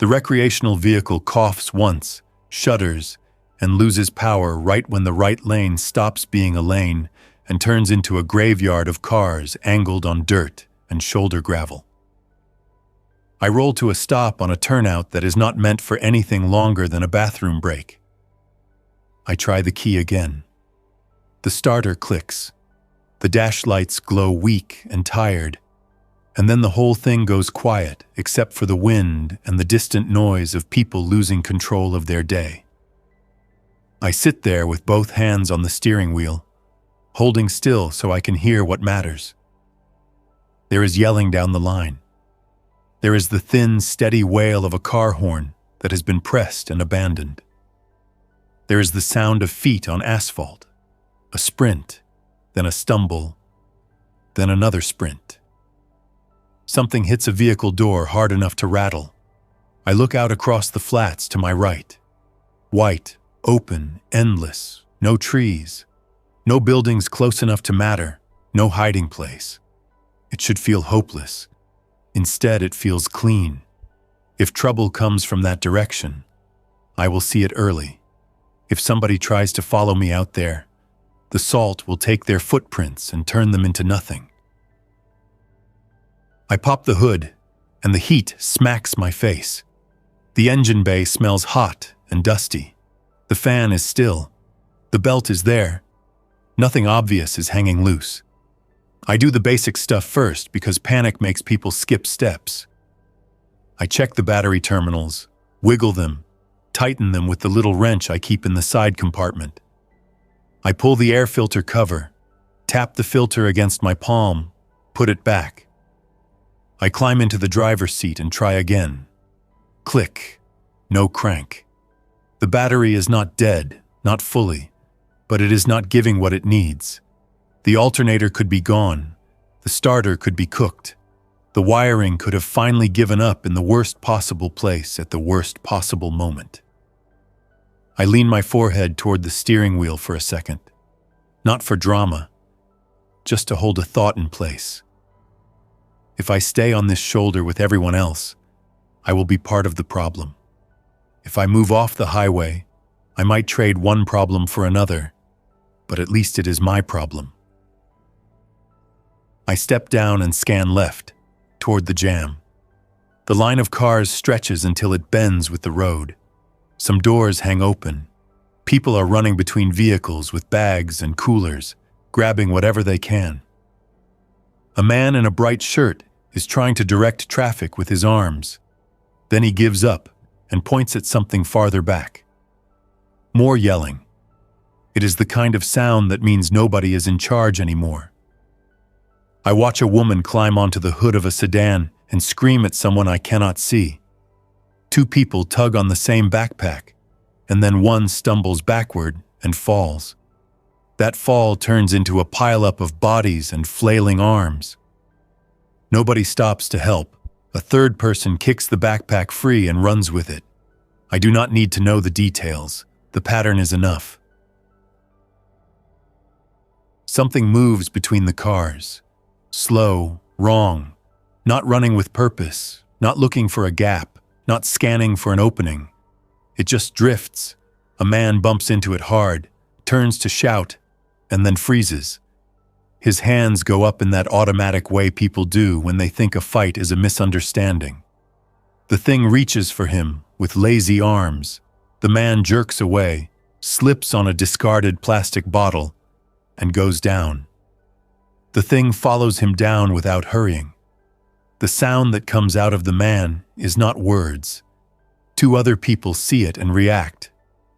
The recreational vehicle coughs once, shudders, and loses power right when the right lane stops being a lane and turns into a graveyard of cars angled on dirt and shoulder gravel. I roll to a stop on a turnout that is not meant for anything longer than a bathroom break. I try the key again. The starter clicks. The dash lights glow weak and tired, and then the whole thing goes quiet except for the wind and the distant noise of people losing control of their day. I sit there with both hands on the steering wheel, holding still so I can hear what matters. There is yelling down the line. There is the thin, steady wail of a car horn that has been pressed and abandoned. There is the sound of feet on asphalt, a sprint, then a stumble, then another sprint. Something hits a vehicle door hard enough to rattle. I look out across the flats to my right. White, open, endless, no trees, no buildings close enough to matter, no hiding place. It should feel hopeless. Instead, it feels clean. If trouble comes from that direction, I will see it early. If somebody tries to follow me out there, the salt will take their footprints and turn them into nothing. I pop the hood, and the heat smacks my face. The engine bay smells hot and dusty. The fan is still. The belt is there. Nothing obvious is hanging loose. I do the basic stuff first because panic makes people skip steps. I check the battery terminals, wiggle them, tighten them with the little wrench I keep in the side compartment. I pull the air filter cover, tap the filter against my palm, put it back. I climb into the driver's seat and try again. Click. No crank. The battery is not dead, not fully, but it is not giving what it needs. The alternator could be gone. The starter could be cooked. The wiring could have finally given up in the worst possible place at the worst possible moment. I lean my forehead toward the steering wheel for a second. Not for drama, just to hold a thought in place. If I stay on this shoulder with everyone else, I will be part of the problem. If I move off the highway, I might trade one problem for another, but at least it is my problem. I step down and scan left, toward the jam. The line of cars stretches until it bends with the road. Some doors hang open. People are running between vehicles with bags and coolers, grabbing whatever they can. A man in a bright shirt is trying to direct traffic with his arms. Then he gives up and points at something farther back. More yelling. It is the kind of sound that means nobody is in charge anymore. I watch a woman climb onto the hood of a sedan and scream at someone I cannot see. Two people tug on the same backpack, and then one stumbles backward and falls. That fall turns into a pileup of bodies and flailing arms. Nobody stops to help. A third person kicks the backpack free and runs with it. I do not need to know the details. The pattern is enough. Something moves between the cars. Slow, wrong, not running with purpose, not looking for a gap, not scanning for an opening. It just drifts. A man bumps into it hard, turns to shout, and then freezes. His hands go up in that automatic way people do when they think a fight is a misunderstanding. The thing reaches for him with lazy arms. The man jerks away, slips on a discarded plastic bottle, and goes down. The thing follows him down without hurrying. The sound that comes out of the man is not words. Two other people see it and react,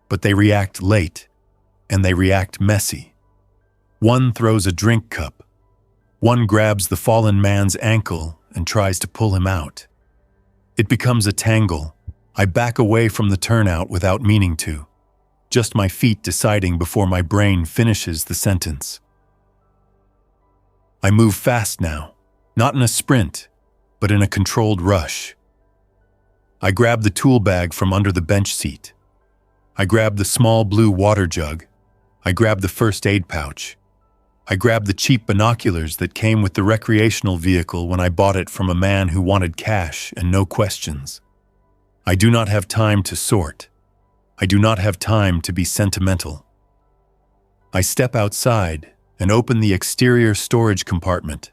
but they react late, and they react messy. One throws a drink cup. One grabs the fallen man's ankle and tries to pull him out. It becomes a tangle. I back away from the turnout without meaning to, just my feet deciding before my brain finishes the sentence. I move fast now, not in a sprint, but in a controlled rush. I grab the tool bag from under the bench seat. I grab the small blue water jug. I grab the first aid pouch. I grab the cheap binoculars that came with the recreational vehicle when I bought it from a man who wanted cash and no questions. I do not have time to sort. I do not have time to be sentimental. I step outside and open the exterior storage compartment.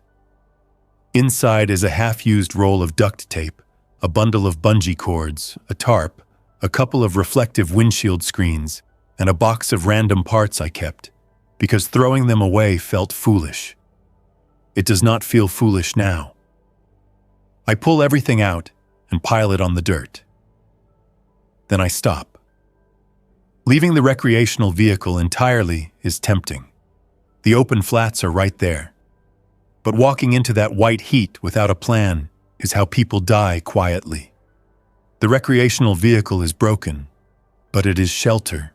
Inside is a half-used roll of duct tape, a bundle of bungee cords, a tarp, a couple of reflective windshield screens, and a box of random parts I kept, because throwing them away felt foolish. It does not feel foolish now. I pull everything out and pile it on the dirt. Then I stop. Leaving the recreational vehicle entirely is tempting. The open flats are right there. But walking into that white heat without a plan is how people die quietly. The recreational vehicle is broken, but it is shelter.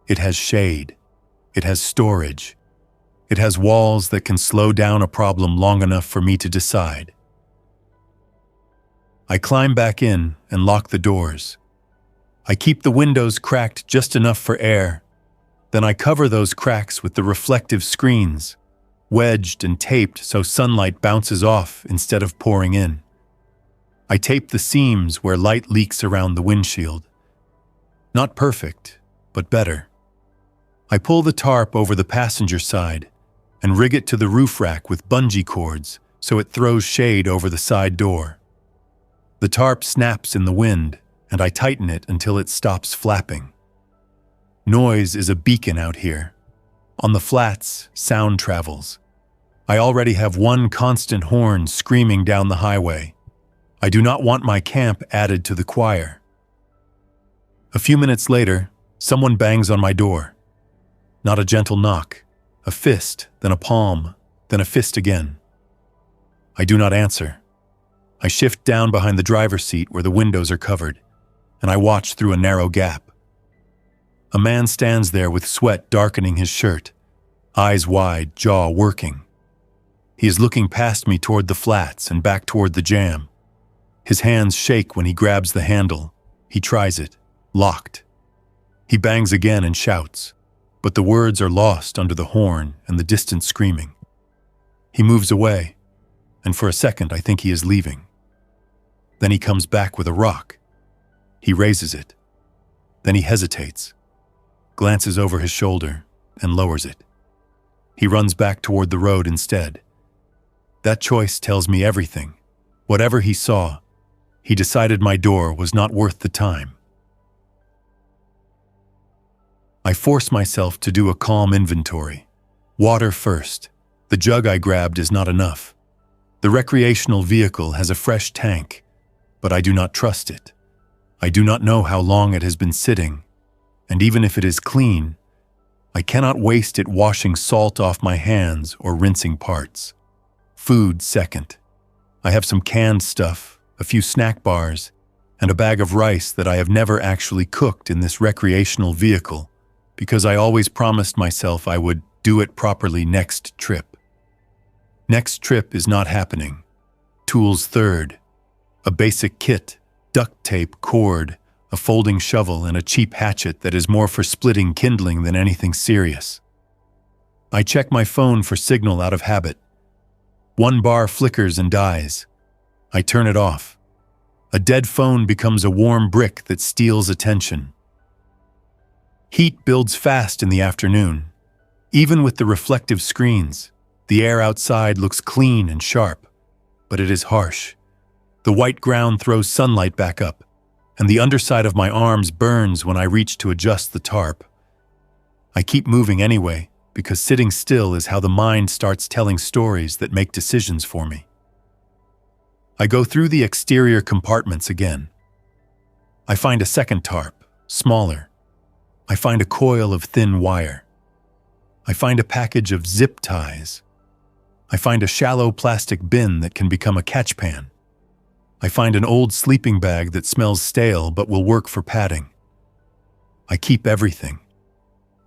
It has shade. It has storage. It has walls that can slow down a problem long enough for me to decide. I climb back in and lock the doors. I keep the windows cracked just enough for air. Then I cover those cracks with the reflective screens, wedged and taped so sunlight bounces off instead of pouring in. I tape the seams where light leaks around the windshield. Not perfect, but better. I pull the tarp over the passenger side and rig it to the roof rack with bungee cords so it throws shade over the side door. The tarp snaps in the wind, and I tighten it until it stops flapping. Noise is a beacon out here. On the flats, sound travels. I already have one constant horn screaming down the highway. I do not want my camp added to the choir. A few minutes later, someone bangs on my door. Not a gentle knock, a fist, then a palm, then a fist again. I do not answer. I shift down behind the driver's seat where the windows are covered, and I watch through a narrow gap. A man stands there with sweat darkening his shirt, eyes wide, jaw working. He is looking past me toward the flats and back toward the jam. His hands shake when he grabs the handle. He tries it, locked. He bangs again and shouts, but the words are lost under the horn and the distant screaming. He moves away, and for a second I think he is leaving. Then he comes back with a rock. He raises it. Then he hesitates, glances over his shoulder, and lowers it. He runs back toward the road instead. That choice tells me everything. Whatever he saw, he decided my door was not worth the time. I force myself to do a calm inventory. Water first. The jug I grabbed is not enough. The recreational vehicle has a fresh tank, but I do not trust it. I do not know how long it has been sitting, and even if it is clean, I cannot waste it washing salt off my hands or rinsing parts. Food second. I have some canned stuff, a few snack bars, and a bag of rice that I have never actually cooked in this recreational vehicle because I always promised myself I would do it properly next trip. Next trip is not happening. Tools third. A basic kit, duct tape, cord, a folding shovel, and a cheap hatchet that is more for splitting kindling than anything serious. I check my phone for signal out of habit. One bar flickers and dies. I turn it off. A dead phone becomes a warm brick that steals attention. Heat builds fast in the afternoon. Even with the reflective screens, the air outside looks clean and sharp, but it is harsh. The white ground throws sunlight back up, and the underside of my arms burns when I reach to adjust the tarp. I keep moving anyway, because sitting still is how the mind starts telling stories that make decisions for me. I go through the exterior compartments again. I find a second tarp, smaller. I find a coil of thin wire. I find a package of zip ties. I find a shallow plastic bin that can become a catch pan. I find an old sleeping bag that smells stale but will work for padding. I keep everything.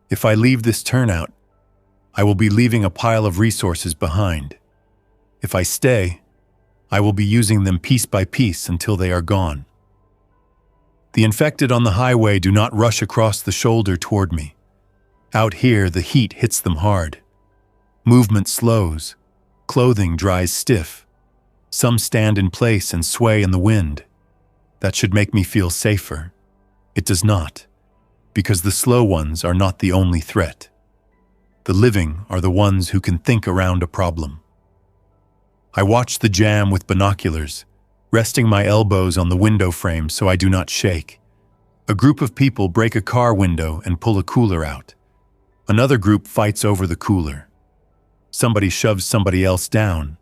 If I leave this turnout, I will be leaving a pile of resources behind. If I stay, I will be using them piece by piece until they are gone. The infected on the highway do not rush across the shoulder toward me. Out here, the heat hits them hard. Movement slows. Clothing dries stiff. Some stand in place and sway in the wind. That should make me feel safer. It does not, because the slow ones are not the only threat. The living are the ones who can think around a problem. I watch the jam with binoculars, resting my elbows on the window frame so I do not shake. A group of people break a car window and pull a cooler out. Another group fights over the cooler. Somebody shoves somebody else down,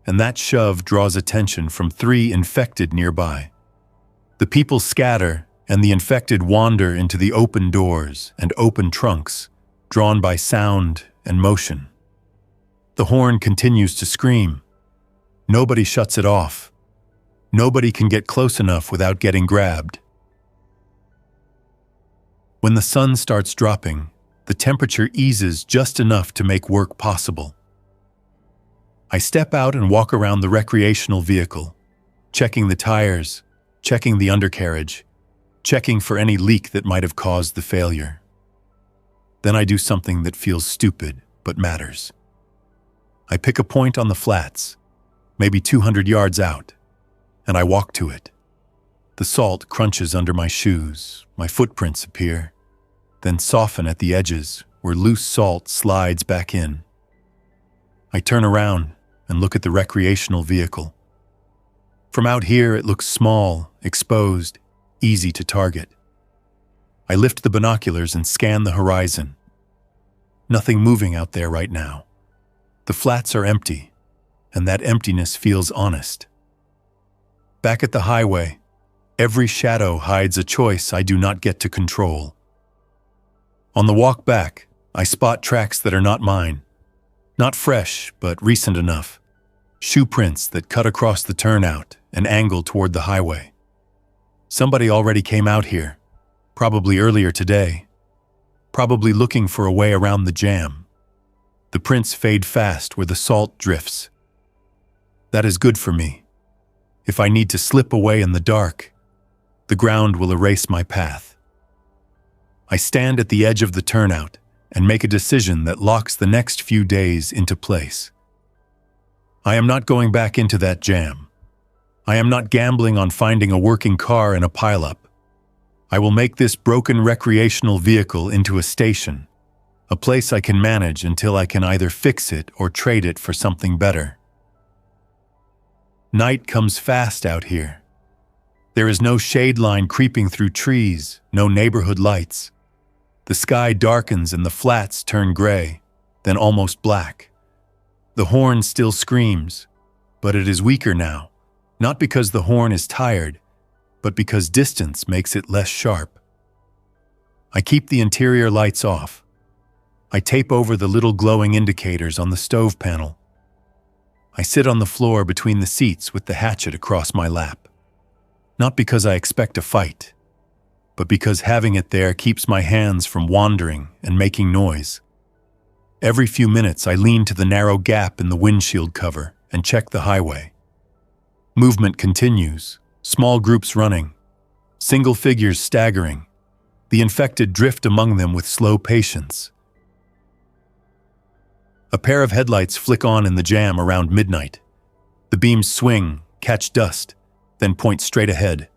and that shove draws attention from 3 infected nearby. The people scatter, and the infected wander into the open doors and open trunks, drawn by sound and motion. The horn continues to scream. Nobody shuts it off. Nobody can get close enough without getting grabbed. When the sun starts dropping, the temperature eases just enough to make work possible. I step out and walk around the recreational vehicle, checking the tires, checking the undercarriage, checking for any leak that might have caused the failure. Then I do something that feels stupid but matters. I pick a point on the flats, maybe 200 yards out, and I walk to it. The salt crunches under my shoes, my footprints appear, then soften at the edges where loose salt slides back in. I turn around and look at the recreational vehicle. From out here, it looks small, exposed, easy to target. I lift the binoculars and scan the horizon. Nothing moving out there right now. The flats are empty, and that emptiness feels honest. Back at the highway, every shadow hides a choice I do not get to control. On the walk back, I spot tracks that are not mine. Not fresh, but recent enough. Shoe prints that cut across the turnout and angle toward the highway. Somebody already came out here, probably earlier today, probably looking for a way around the jam. The prints fade fast where the salt drifts. That is good for me. If I need to slip away in the dark, the ground will erase my path. I stand at the edge of the turnout and make a decision that locks the next few days into place. I am not going back into that jam. I am not gambling on finding a working car in a pileup. I will make this broken recreational vehicle into a station, a place I can manage until I can either fix it or trade it for something better. Night comes fast out here. There is no shade line creeping through trees, no neighborhood lights. The sky darkens and the flats turn gray, then almost black. The horn still screams, but it is weaker now, not because the horn is tired, but because distance makes it less sharp. I keep the interior lights off. I tape over the little glowing indicators on the stove panel. I sit on the floor between the seats with the hatchet across my lap. Not because I expect a fight, but because having it there keeps my hands from wandering and making noise. Every few minutes, I lean to the narrow gap in the windshield cover and check the highway. Movement continues, small groups running, single figures staggering. The infected drift among them with slow patience. A pair of headlights flick on in the jam around midnight. The beams swing, catch dust, then point straight ahead.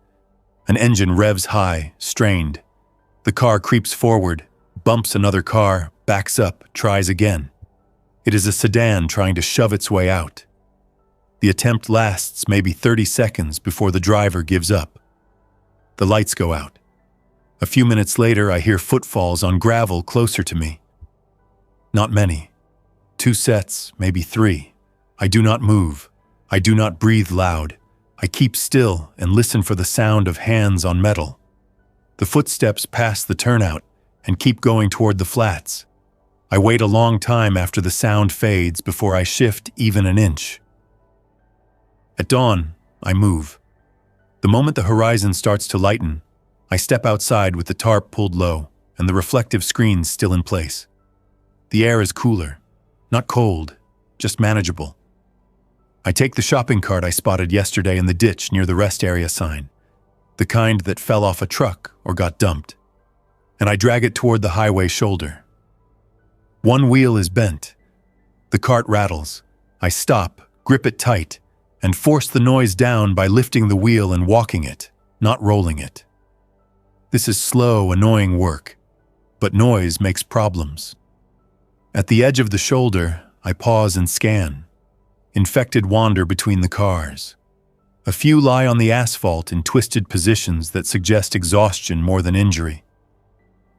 An engine revs high, strained. The car creeps forward, bumps another car, backs up, tries again. It is a sedan trying to shove its way out. The attempt lasts maybe 30 seconds before the driver gives up. The lights go out. A few minutes later, I hear footfalls on gravel closer to me. Not many. 2 sets, maybe 3. I do not move. I do not breathe loud. I keep still and listen for the sound of hands on metal. The footsteps pass the turnout and keep going toward the flats. I wait a long time after the sound fades before I shift even an inch. At dawn, I move. The moment the horizon starts to lighten, I step outside with the tarp pulled low and the reflective screens still in place. The air is cooler, not cold, just manageable. I take the shopping cart I spotted yesterday in the ditch near the rest area sign, the kind that fell off a truck or got dumped, and I drag it toward the highway shoulder. One wheel is bent. The cart rattles. I stop, grip it tight, and force the noise down by lifting the wheel and walking it, not rolling it. This is slow, annoying work, but noise makes problems. At the edge of the shoulder, I pause and scan. Infected wander between the cars. A few lie on the asphalt in twisted positions that suggest exhaustion more than injury.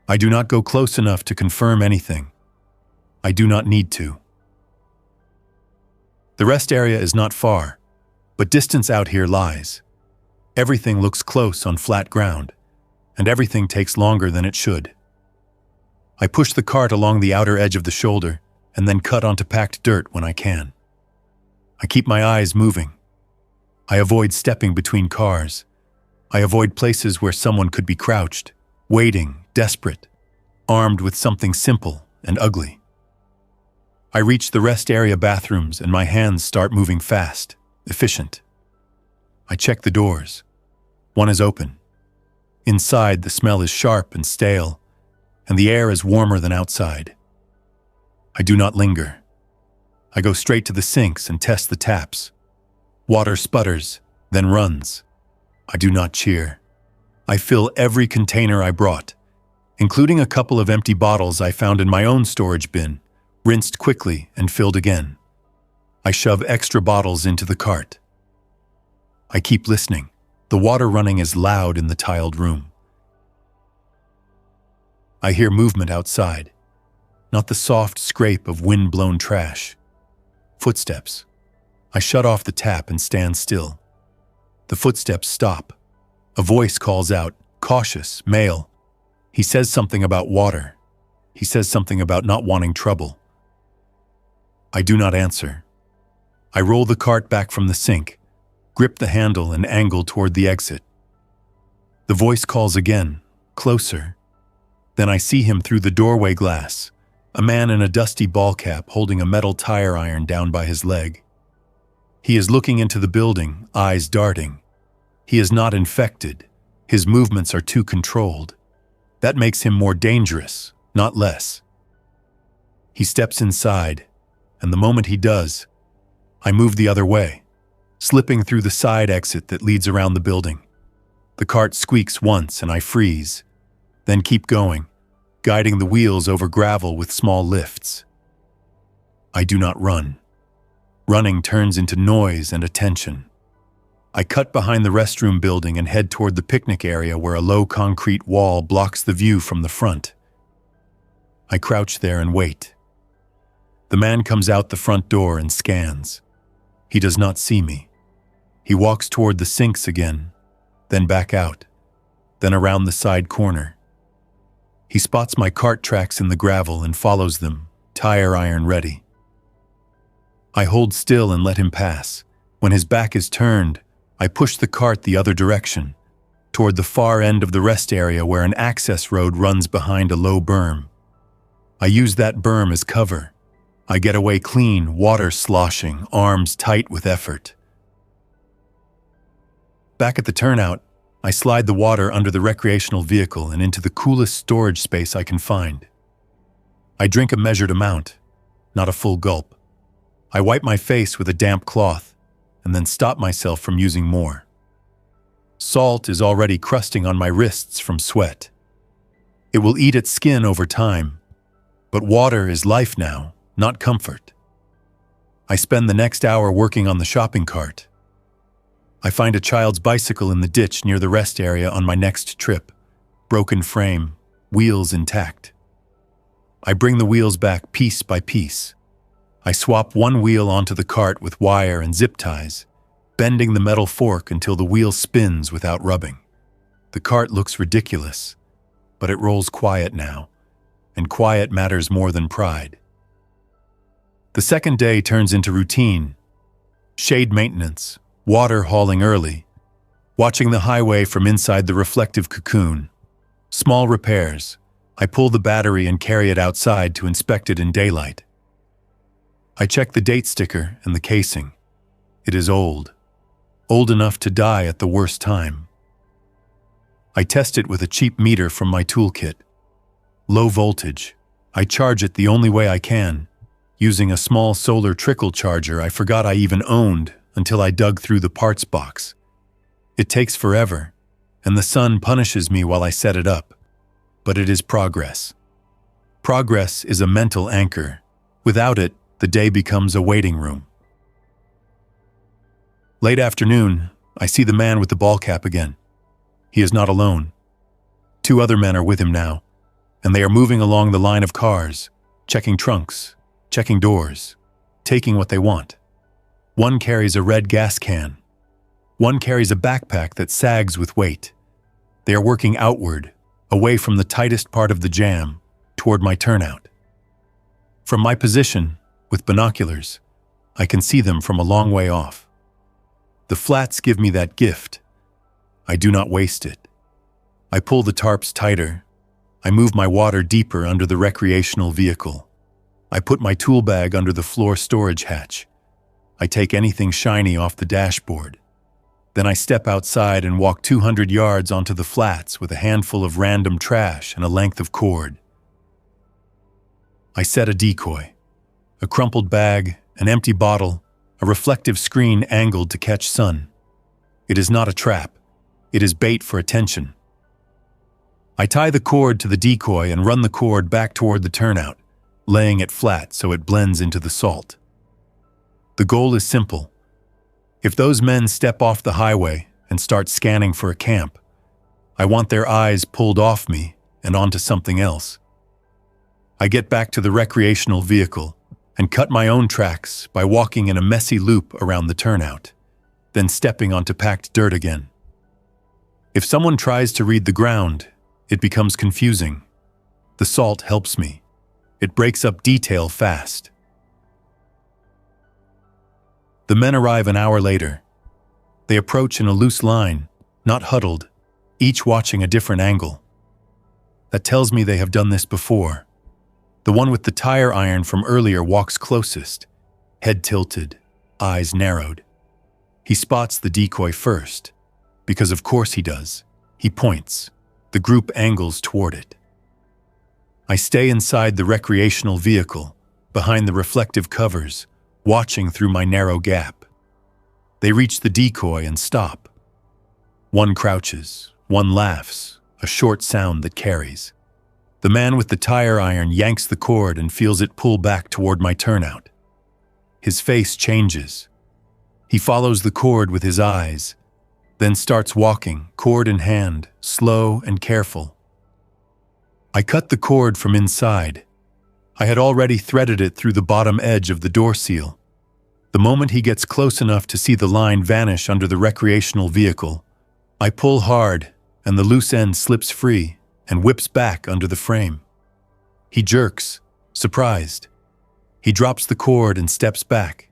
I do not go close enough to confirm anything. I do not need to. The rest area is not far, but distance out here lies. Everything looks close on flat ground, and everything takes longer than it should. I push the cart along the outer edge of the shoulder and then cut onto packed dirt when I can. I keep my eyes moving. I avoid stepping between cars. I avoid places where someone could be crouched, waiting, desperate, armed with something simple and ugly. I reach the rest area bathrooms and my hands start moving fast, efficient. I check the doors. One is open. Inside, the smell is sharp and stale, and the air is warmer than outside. I do not linger. I go straight to the sinks and test the taps. Water sputters, then runs. I do not cheer. I fill every container I brought, including a couple of empty bottles I found in my own storage bin, rinsed quickly and filled again. I shove extra bottles into the cart. I keep listening. The water running is loud in the tiled room. I hear movement outside, not the soft scrape of wind-blown trash. Footsteps. I shut off the tap and stand still. The footsteps stop. A voice calls out, cautious, male. He says something about water. He says something about not wanting trouble. I do not answer. I roll the cart back from the sink, grip the handle and angle toward the exit. The voice calls again, closer. Then I see him through the doorway glass, a man in a dusty ball cap holding a metal tire iron down by his leg. He is looking into the building, eyes darting. He is not infected. His movements are too controlled. That makes him more dangerous, not less. He steps inside, and the moment he does, I move the other way, slipping through the side exit that leads around the building. The cart squeaks once and I freeze, then keep going, guiding the wheels over gravel with small lifts. I do not run. Running turns into noise and attention. I cut behind the restroom building and head toward the picnic area where a low concrete wall blocks the view from the front. I crouch there and wait. The man comes out the front door and scans. He does not see me. He walks toward the sinks again, then back out, then around the side corner. He spots my cart tracks in the gravel and follows them, tire iron ready. I hold still and let him pass. When his back is turned, I push the cart the other direction, toward the far end of the rest area where an access road runs behind a low berm. I use that berm as cover. I get away clean, water sloshing, arms tight with effort. Back at the turnout, I slide the water under the recreational vehicle and into the coolest storage space I can find. I drink a measured amount, not a full gulp. I wipe my face with a damp cloth and then stop myself from using more. Salt is already crusting on my wrists from sweat. It will eat its skin over time, but water is life now, not comfort. I spend the next hour working on the shopping cart. I find a child's bicycle in the ditch near the rest area on my next trip. Broken frame, wheels intact. I bring the wheels back piece by piece. I swap one wheel onto the cart with wire and zip ties, bending the metal fork until the wheel spins without rubbing. The cart looks ridiculous, but it rolls quiet now, and quiet matters more than pride. The second day turns into routine. Shade maintenance, water hauling early, watching the highway from inside the reflective cocoon. Small repairs. I pull the battery and carry it outside to inspect it in daylight. I check the date sticker and the casing. It is old enough to die at the worst time. I test it with a cheap meter from my toolkit. Low voltage. I charge it the only way I can, using a small solar trickle charger I forgot I even owned until I dug through the parts box. It takes forever, and the sun punishes me while I set it up. But it is progress. Progress is a mental anchor. Without it, the day becomes a waiting room. Late afternoon, I see the man with the ball cap again. He is not alone. 2 other men are with him now, and they are moving along the line of cars, checking trunks, checking doors, taking what they want. One carries a red gas can. One carries a backpack that sags with weight. They are working outward, away from the tightest part of the jam, toward my turnout. From my position, with binoculars, I can see them from a long way off. The flats give me that gift. I do not waste it. I pull the tarps tighter. I move my water deeper under the recreational vehicle. I put my tool bag under the floor storage hatch. I take anything shiny off the dashboard. Then I step outside and walk 200 yards onto the flats with a handful of random trash and a length of cord. I set a decoy. A crumpled bag, an empty bottle, a reflective screen angled to catch sun. It is not a trap. It is bait for attention. I tie the cord to the decoy and run the cord back toward the turnout, laying it flat so it blends into the salt. The goal is simple. If those men step off the highway and start scanning for a camp, I want their eyes pulled off me and onto something else. I get back to the recreational vehicle and cut my own tracks by walking in a messy loop around the turnout, then stepping onto packed dirt again. If someone tries to read the ground, it becomes confusing. The salt helps me. It breaks up detail fast. The men arrive an hour later. They approach in a loose line, not huddled, each watching a different angle. That tells me they have done this before. The one with the tire iron from earlier walks closest, head tilted, eyes narrowed. He spots the decoy first, because of course he does. He points. The group angles toward it. I stay inside the recreational vehicle, behind the reflective covers, watching through my narrow gap. They reach the decoy and stop. One crouches, one laughs, a short sound that carries. The man with the tire iron yanks the cord and feels it pull back toward my turnout. His face changes. He follows the cord with his eyes, then starts walking, cord in hand, slow and careful. I cut the cord from inside. I had already threaded it through the bottom edge of the door seal. The moment he gets close enough to see the line vanish under the recreational vehicle, I pull hard and the loose end slips free and whips back under the frame. He jerks, surprised. He drops the cord and steps back.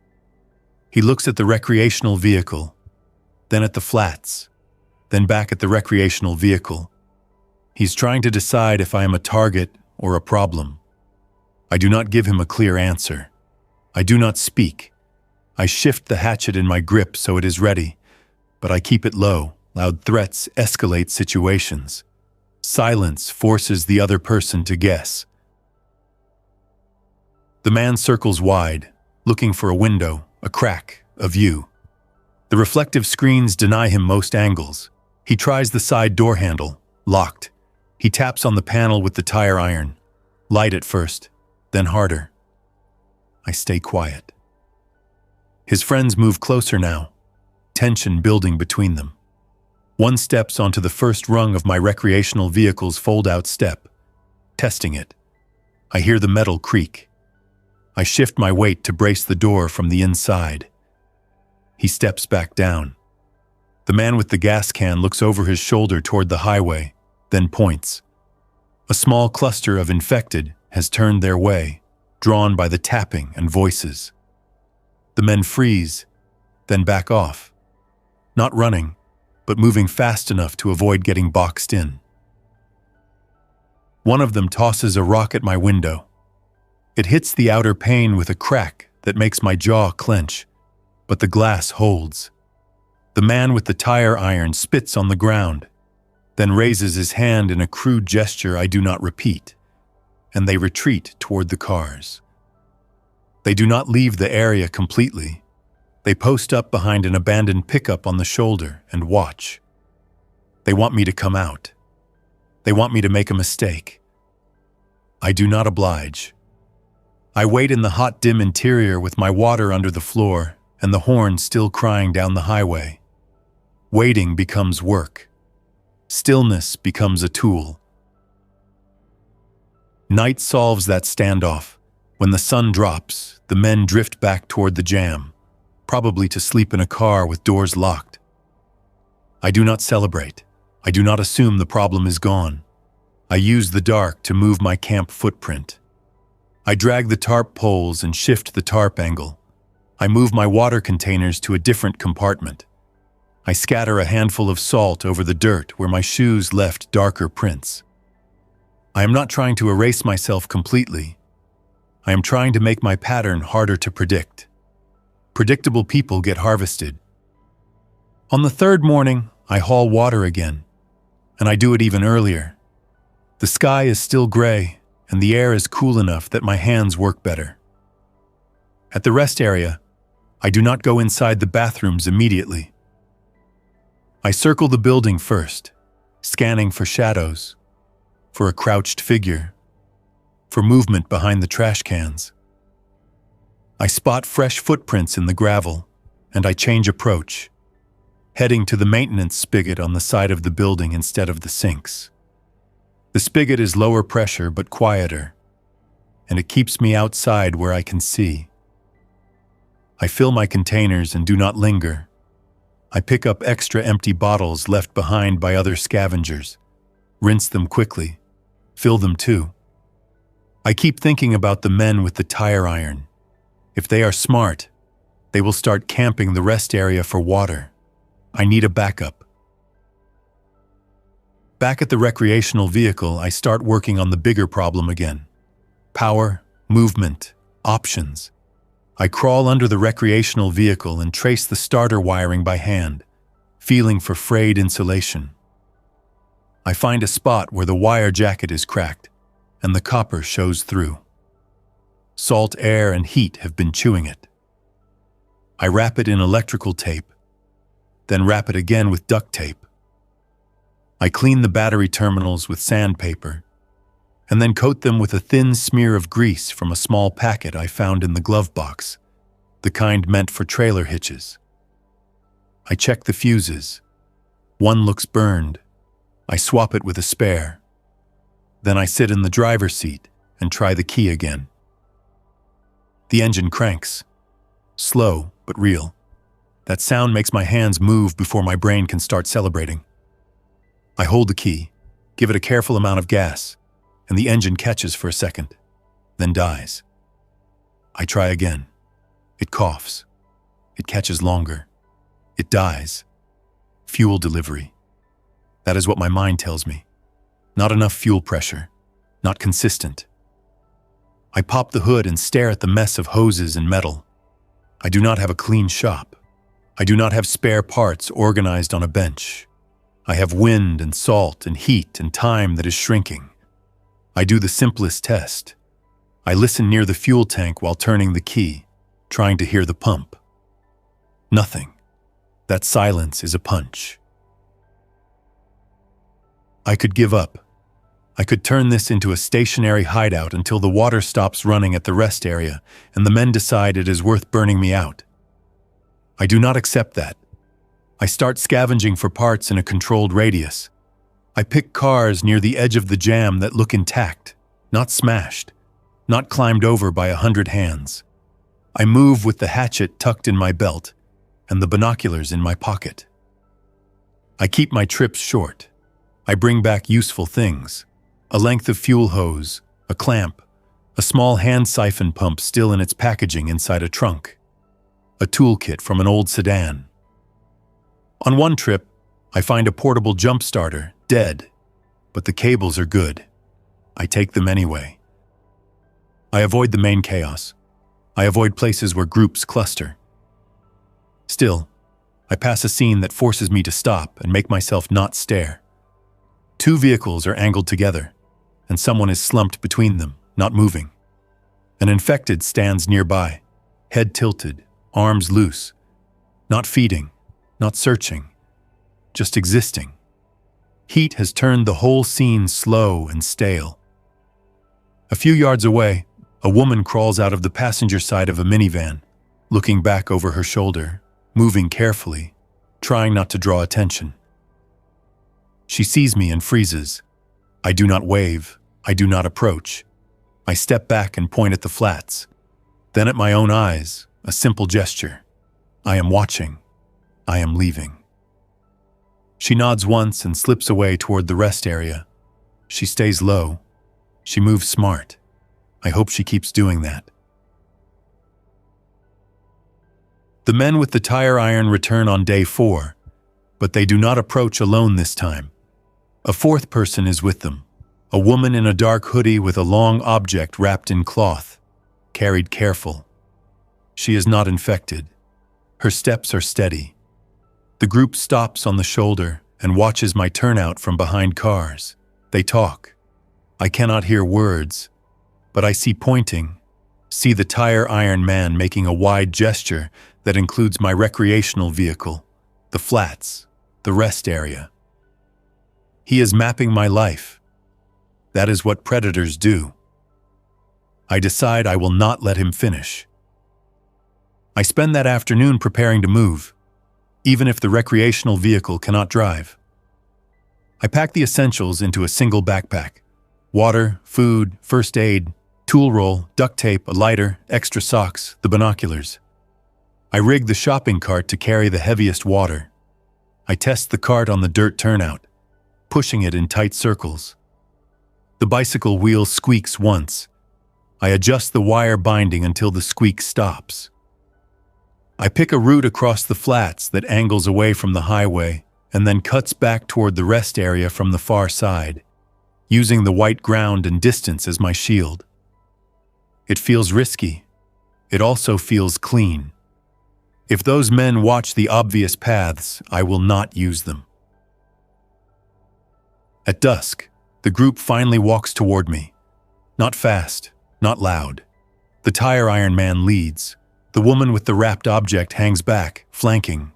He looks at the recreational vehicle, then at the flats, then back at the recreational vehicle. He's trying to decide if I am a target or a problem. I do not give him a clear answer. I do not speak. I shift the hatchet in my grip so it is ready, but I keep it low. Loud threats escalate situations. Silence forces the other person to guess. The man circles wide, looking for a window, a crack, a view. The reflective screens deny him most angles. He tries the side door handle, locked. He taps on the panel with the tire iron. Light at first, then harder. I stay quiet. His friends move closer now, tension building between them. One steps onto the first rung of my recreational vehicle's fold-out step, testing it. I hear the metal creak. I shift my weight to brace the door from the inside. He steps back down. The man with the gas can looks over his shoulder toward the highway, then points. A small cluster of infected has turned their way, drawn by the tapping and voices. The men freeze, then back off. Not running, but moving fast enough to avoid getting boxed in. One of them tosses a rock at my window. It hits the outer pane with a crack that makes my jaw clench, but the glass holds. The man with the tire iron spits on the ground, then raises his hand in a crude gesture I do not repeat, and they retreat toward the cars. They do not leave the area completely. They post up behind an abandoned pickup on the shoulder and watch. They want me to come out. They want me to make a mistake. I do not oblige. I wait in the hot, dim interior with my water under the floor and the horn still crying down the highway. Waiting becomes work. Stillness becomes a tool. Night solves that standoff. When the sun drops, the men drift back toward the jam, probably to sleep in a car with doors locked. I do not celebrate. I do not assume the problem is gone. I use the dark to move my camp footprint. I drag the tarp poles and shift the tarp angle. I move my water containers to a different compartment. I scatter a handful of salt over the dirt where my shoes left darker prints. I am not trying to erase myself completely. I am trying to make my pattern harder to predict. Predictable people get harvested. On the third morning, I haul water again, and I do it even earlier. The sky is still gray, and the air is cool enough that my hands work better. At the rest area, I do not go inside the bathrooms immediately. I circle the building first, scanning for shadows, for a crouched figure, for movement behind the trash cans. I spot fresh footprints in the gravel, and I change approach, heading to the maintenance spigot on the side of the building instead of the sinks. The spigot is lower pressure but quieter, and it keeps me outside where I can see. I fill my containers and do not linger. I pick up extra empty bottles left behind by other scavengers, rinse them quickly, fill them too. I keep thinking about the men with the tire iron. If they are smart, they will start camping the rest area for water. I need a backup. Back at the recreational vehicle, I start working on the bigger problem again. Power, movement, options. I crawl under the recreational vehicle and trace the starter wiring by hand, feeling for frayed insulation. I find a spot where the wire jacket is cracked, and the copper shows through. Salt air and heat have been chewing it. I wrap it in electrical tape, then wrap it again with duct tape. I clean the battery terminals with sandpaper, and then coat them with a thin smear of grease from a small packet I found in the glove box, the kind meant for trailer hitches. I check the fuses. One looks burned. I swap it with a spare. Then I sit in the driver's seat and try the key again. The engine cranks. Slow, but real. That sound makes my hands move before my brain can start celebrating. I hold the key, give it a careful amount of gas, and the engine catches for a second, then dies. I try again. It coughs. It catches longer. It dies. Fuel delivery. That is what my mind tells me. Not enough fuel pressure. Not consistent. I pop the hood and stare at the mess of hoses and metal. I do not have a clean shop. I do not have spare parts organized on a bench. I have wind and salt and heat and time that is shrinking. I do the simplest test. I listen near the fuel tank while turning the key, trying to hear the pump. Nothing. That silence is a punch. I could give up. I could turn this into a stationary hideout until the water stops running at the rest area and the men decide it is worth burning me out. I do not accept that. I start scavenging for parts in a controlled radius. I pick cars near the edge of the jam that look intact, not smashed, not climbed over by 100 hands. I move with the hatchet tucked in my belt and the binoculars in my pocket. I keep my trips short. I bring back useful things. A length of fuel hose, a clamp, a small hand siphon pump still in its packaging inside a trunk, a toolkit from an old sedan. On one trip, I find a portable jump starter, dead, but the cables are good. I take them anyway. I avoid the main chaos. I avoid places where groups cluster. Still, I pass a scene that forces me to stop and make myself not stare. Two vehicles are angled together, and someone is slumped between them, not moving. An infected stands nearby, head tilted, arms loose, not feeding, not searching, just existing. Heat has turned the whole scene slow and stale. A few yards away, a woman crawls out of the passenger side of a minivan, looking back over her shoulder, moving carefully, trying not to draw attention. She sees me and freezes. I do not wave. I do not approach. I step back and point at the flats. Then at my own eyes, a simple gesture. I am watching. I am leaving. She nods once and slips away toward the rest area. She stays low. She moves smart. I hope she keeps doing that. The men with the tire iron return on day 4, but they do not approach alone this time. A fourth person is with them, a woman in a dark hoodie with a long object wrapped in cloth, carried careful. She is not infected. Her steps are steady. The group stops on the shoulder and watches my turnout from behind cars. They talk. I cannot hear words, but I see pointing, see the tire iron man making a wide gesture that includes my recreational vehicle, the flats, the rest area. He is mapping my life. That is what predators do. I decide I will not let him finish. I spend that afternoon preparing to move, even if the recreational vehicle cannot drive. I pack the essentials into a single backpack: water, food, first aid, tool roll, duct tape, a lighter, extra socks, the binoculars. I rig the shopping cart to carry the heaviest water. I test the cart on the dirt turnout, pushing it in tight circles. The bicycle wheel squeaks once. I adjust the wire binding until the squeak stops. I pick a route across the flats that angles away from the highway and then cuts back toward the rest area from the far side, using the white ground and distance as my shield. It feels risky. It also feels clean. If those men watch the obvious paths, I will not use them. At dusk, the group finally walks toward me. Not fast, not loud. The tire iron man leads. The woman with the wrapped object hangs back, flanking.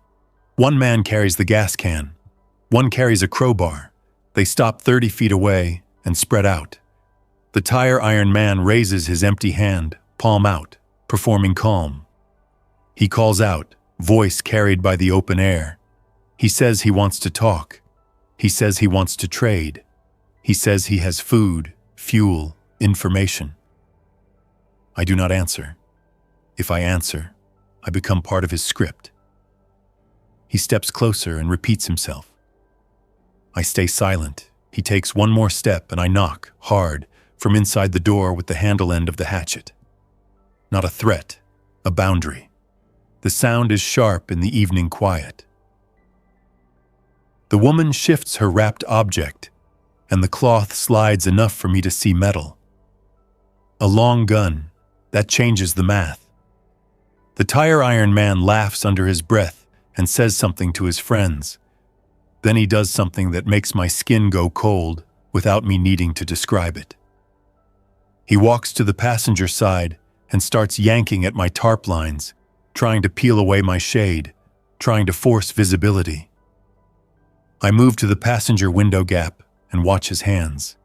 One man carries the gas can. One carries a crowbar. They stop 30 feet away and spread out. The tire iron man raises his empty hand, palm out, performing calm. He calls out, voice carried by the open air. He says he wants to talk. He says he wants to trade. He says he has food, fuel, information. I do not answer. If I answer, I become part of his script. He steps closer and repeats himself. I stay silent. He takes one more step and I knock, hard, from inside the door with the handle end of the hatchet. Not a threat, a boundary. The sound is sharp in the evening quiet. The woman shifts her wrapped object, and the cloth slides enough for me to see metal. A long gun, that changes the math. The tire iron man laughs under his breath and says something to his friends. Then he does something that makes my skin go cold without me needing to describe it. He walks to the passenger side and starts yanking at my tarp lines, trying to peel away my shade, trying to force visibility. I move to the passenger window gap and watch his hands.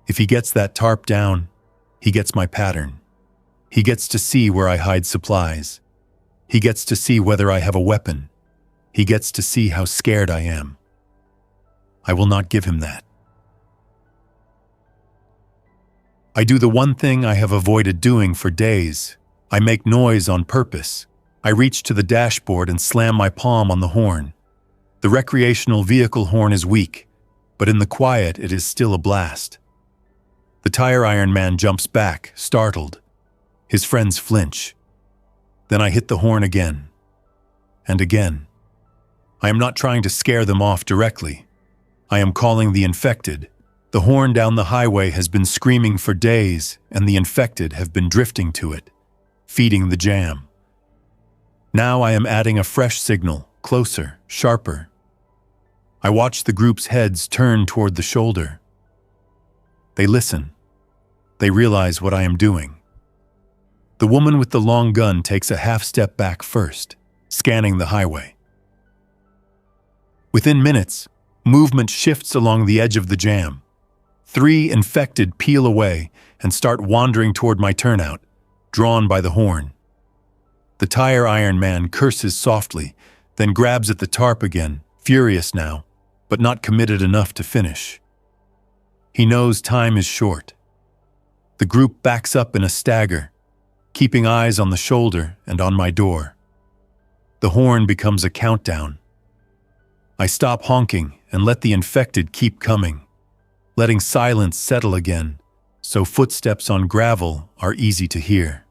If he gets that tarp down, he gets my pattern. He gets to see where I hide supplies. He gets to see whether I have a weapon. He gets to see how scared I am. I will not give him that. I do the one thing I have avoided doing for days. I make noise on purpose. I reach to the dashboard and slam my palm on the horn. The recreational vehicle horn is weak, but in the quiet it is still a blast. The tire iron man jumps back, startled. His friends flinch. Then I hit the horn again. And again. I am not trying to scare them off directly. I am calling the infected. The horn down the highway has been screaming for days, and the infected have been drifting to it, feeding the jam. Now I am adding a fresh signal, closer, sharper. I watch the group's heads turn toward the shoulder. They listen. They realize what I am doing. The woman with the long gun takes a half step back first, scanning the highway. Within minutes, Movement shifts along the edge of the jam. 3 infected peel away and start wandering toward my turnout, drawn by the horn. The tire iron man curses softly, then grabs at the tarp again, furious now, but not committed enough to finish. He knows time is short. The group backs up in a stagger, keeping eyes on the shoulder and on my door. The horn becomes a countdown. I stop honking and let the infected keep coming, letting silence settle again, so footsteps on gravel are easy to hear.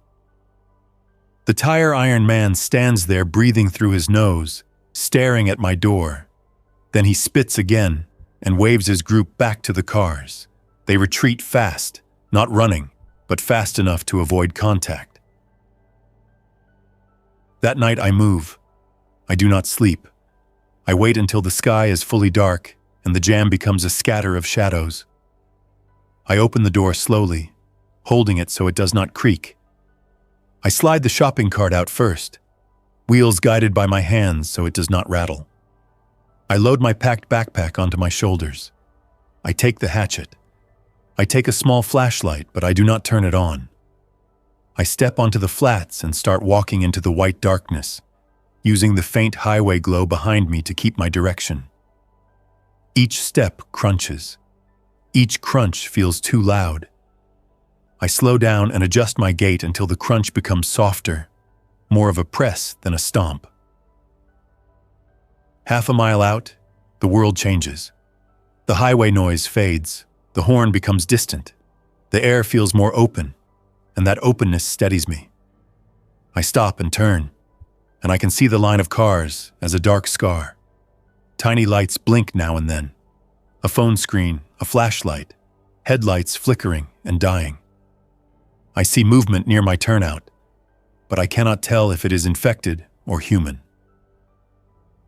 The tire iron man stands there breathing through his nose, staring at my door. Then he spits again and waves his group back to the cars. They retreat fast, not running, but fast enough to avoid contact. That night I move. I do not sleep. I wait until the sky is fully dark and the jam becomes a scatter of shadows. I open the door slowly, holding it so it does not creak. I slide the shopping cart out first, wheels guided by my hands so it does not rattle. I load my packed backpack onto my shoulders. I take the hatchet. I take a small flashlight, but I do not turn it on. I step onto the flats and start walking into the white darkness, using the faint highway glow behind me to keep my direction. Each step crunches. Each crunch feels too loud. I slow down and adjust my gait until the crunch becomes softer, more of a press than a stomp. Half a mile out, the world changes. The highway noise fades, the horn becomes distant, the air feels more open, and that openness steadies me. I stop and turn, and I can see the line of cars as a dark scar. Tiny lights blink now and then. A phone screen, a flashlight, headlights flickering and dying. I see movement near my turnout, but I cannot tell if it is infected or human.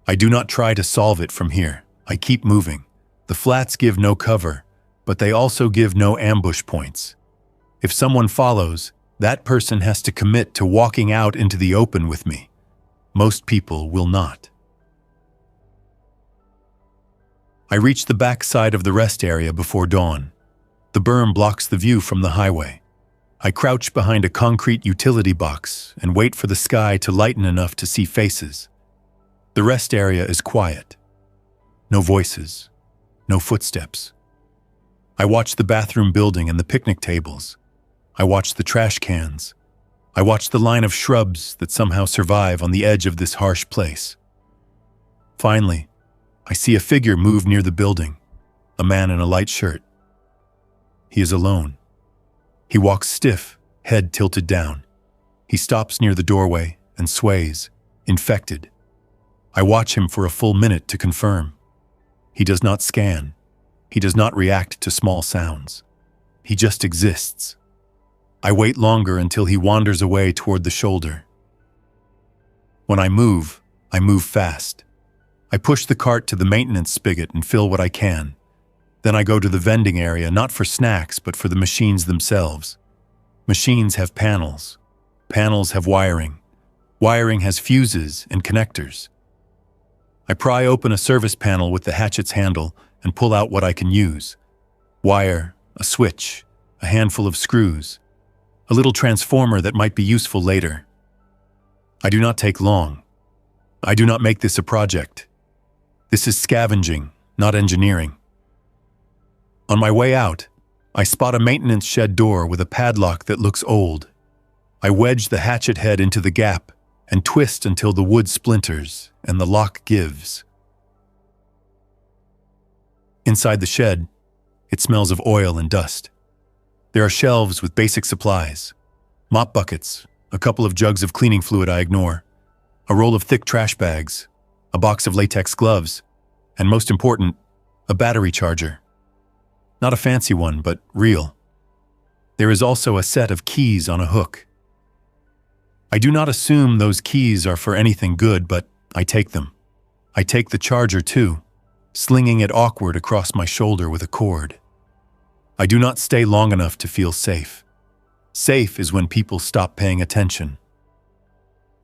I do not try to solve it from here. I keep moving. The flats give no cover, but they also give no ambush points. If someone follows, that person has to commit to walking out into the open with me. Most people will not. I reach the back side of the rest area before dawn. The berm blocks the view from the highway. I crouch behind a concrete utility box and wait for the sky to lighten enough to see faces. The rest area is quiet. No voices, no footsteps. I watch the bathroom building and the picnic tables. I watch the trash cans. I watch the line of shrubs that somehow survive on the edge of this harsh place. Finally, I see a figure move near the building, a man in a light shirt. He is alone. He walks stiff, head tilted down. He stops near the doorway and sways, infected. I watch him for a full minute to confirm. He does not scan. He does not react to small sounds. He just exists. I wait longer until he wanders away toward the shoulder. When I move fast. I push the cart to the maintenance spigot and fill what I can. Then I go to the vending area, not for snacks, but for the machines themselves. Machines have panels. Panels have wiring. Wiring has fuses and connectors. I pry open a service panel with the hatchet's handle and pull out what I can use. Wire, a switch, a handful of screws, a little transformer that might be useful later. I do not take long. I do not make this a project. This is scavenging, not engineering. On my way out, I spot a maintenance shed door with a padlock that looks old. I wedge the hatchet head into the gap and twist until the wood splinters and the lock gives. Inside the shed, it smells of oil and dust. There are shelves with basic supplies, mop buckets, a couple of jugs of cleaning fluid I ignore, a roll of thick trash bags, a box of latex gloves, and most important, a battery charger. Not a fancy one, but real. There is also a set of keys on a hook. I do not assume those keys are for anything good, but I take them. I take the charger too, slinging it awkward across my shoulder with a cord. I do not stay long enough to feel safe. Safe is when people stop paying attention.